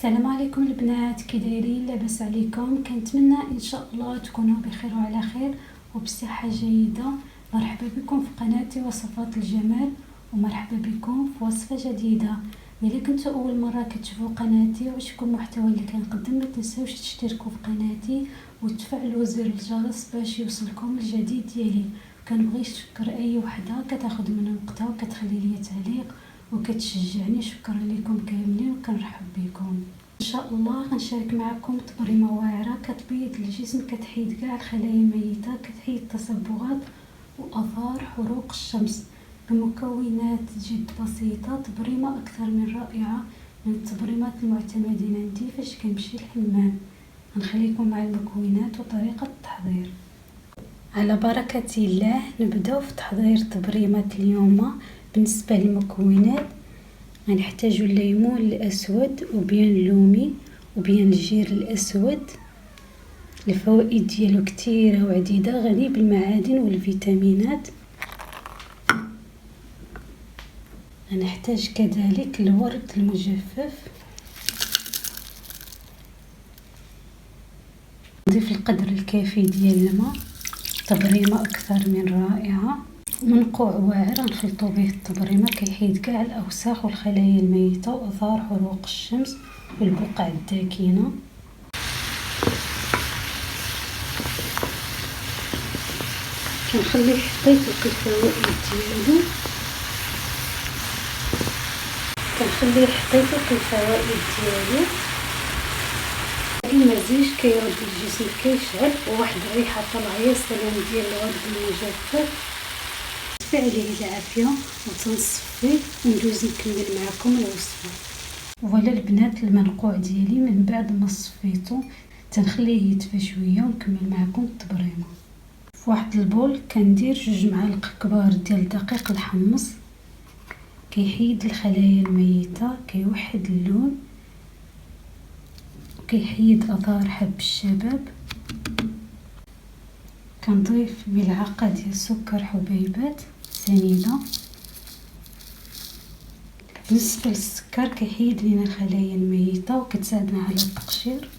السلام عليكم البنات، كي دايرين؟ لاباس عليكم؟ كنتمنى ان شاء الله تكونوا بخير وعلى خير وبصحه جيده. مرحبا بكم في قناتي وصفات الجمال، ومرحبا بكم في وصفه جديده. الا كنتوا اول مره كتشوفوا قناتي وعجبكم المحتوى اللي كنقدم، ما تنساوش تشتركوا في قناتي وتفعلوا زر الجرس باش يوصلكم الجديد ديالي. كنبغي نشكر اي وحده كتاخذ من وقتها وكتخلي لي تعليق وكتشجعني. شكرا لكم كاملين وكنرحب بكم. ان شاء الله غنشارك معكم تبريمه واعره كتبيض الجسم، كتحيد كاع الخلايا الميته، كتحيد التصبغات واثار حروق الشمس بمكونات جد بسيطه. تبريمه اكثر من رائعه، من التبريمات المعتمدين عندي فاش كنمشي الحمام. غنخليكم مع المكونات وطريقه التحضير. على بركه الله نبداو في تحضير تبريمه اليوم. بالنسبه للمكونات غنحتاجو الليمون الاسود وبيان اللومي وبيان الجير الاسود. الفوائد ديالو كثيره وعديده، غني بالمعادن والفيتامينات. غنحتاج كذلك الورد المجفف. نضيف القدر الكافي ديال الماء. تبريمه اكثر من رائعه. منقوع واعر نخلطو به التبريمه كيحيد كاع الاوساخ والخلايا الميته واثار حروق الشمس والبقع الداكنه. كنخليه حتى يفك الفوائد ديالو. المزيج كيرد الجسم كيشعل، وواحد الريحه طالعه يا سلام ديال الورد المجفف. عليه العافيه وتنصفي وندوز نكمل معكم الوصفه. ولا البنات، المنقوع ديالي من بعد ما صفيته تنخليه يدفى شويه ونكمل معكم التبريمه. في واحد البول كندير 2 معالق كبار ديال دقيق الحمص، كيحيد الخلايا الميته، كيوحد اللون، كيحيد اثار حب الشباب. كنضيف ملعقه ديال سكر حبيبات سنيده. بالنسبه للسكر كيحيد لنا الخلايا الميته وكتساعدنا على التقشير.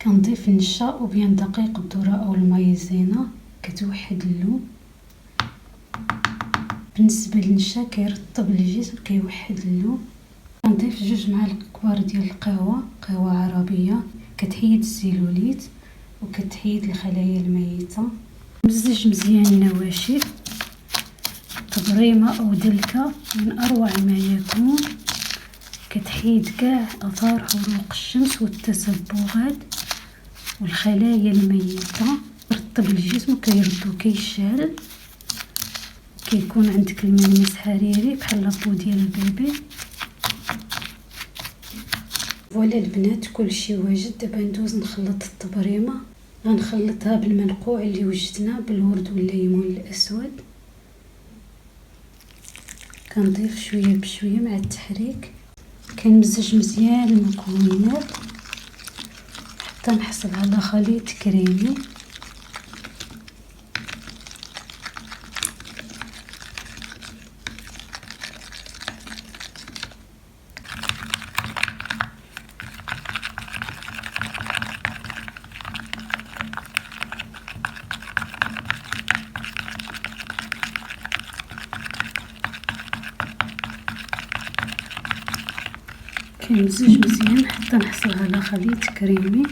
كنضيف النشا وبيان دقيق الذره او المايزينا، كتوحد اللون. بالنسبه للنشا كيرطب الجسم، كيوحد اللون. كنضيف 2 معالق كبار ديال القهوه، قهوه عربيه، كتحيد السيلوليت وكتحيد الخلايا الميته. مزج مزيان النواشف. تبريمه او دلكه من اروع ما يكون، كتحيد كاع اثار حروق الشمس والتصبغات والخلايا الميته. كيرطب الجسم وكيردو كيشعل، كيكون عندك الملمس حريري بحال لابو ديال البيبي. فوالا البنات، كلشي واجد. دابا ندوز نخلط التبريمه. غنخلطها بالمنقوع اللي وجدنا بالورد والليمون الاسود. كنضيف شويه بشويه مع التحريك. كنمزج مزيان المكونات حتى نحصل على خليط كريمي. كنمزج مزيان حتى نحصل على خليط كريمي.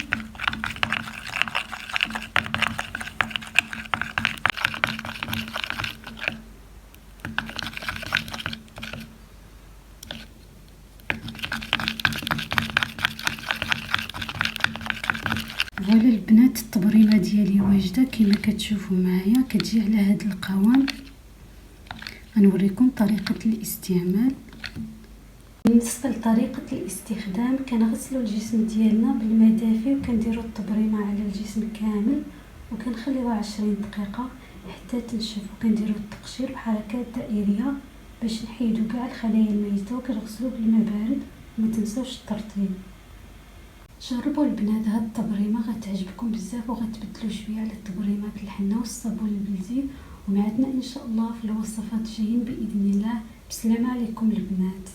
فوالا البنات، التبريمه ديالي واجده كما كتشوفوا معايا، كتجي على هذا القوام. غنوريكم طريقه الاستعمال. بالنسبه لطريقه الاستخدام، كنغسلوا الجسم ديالنا بالماء دافي وكنديروا التبريمه على الجسم كامل وكنخليوها 20 دقيقه حتى تنشف، وكنديروا التقشير بحركات دائريه باش نحيدوا كاع الخلايا الميته، وكنغسلوا بالماء بارد. وما تنساوش الترطيب. جربوا البنات هاد التبريمه، غتعجبكم بزاف وغتبدلوا شويه على التبريمات الحنه والصابون البلدي. ومعدنا ان شاء الله في الوصفات الجايين باذن الله. بسلامه عليكم البنات.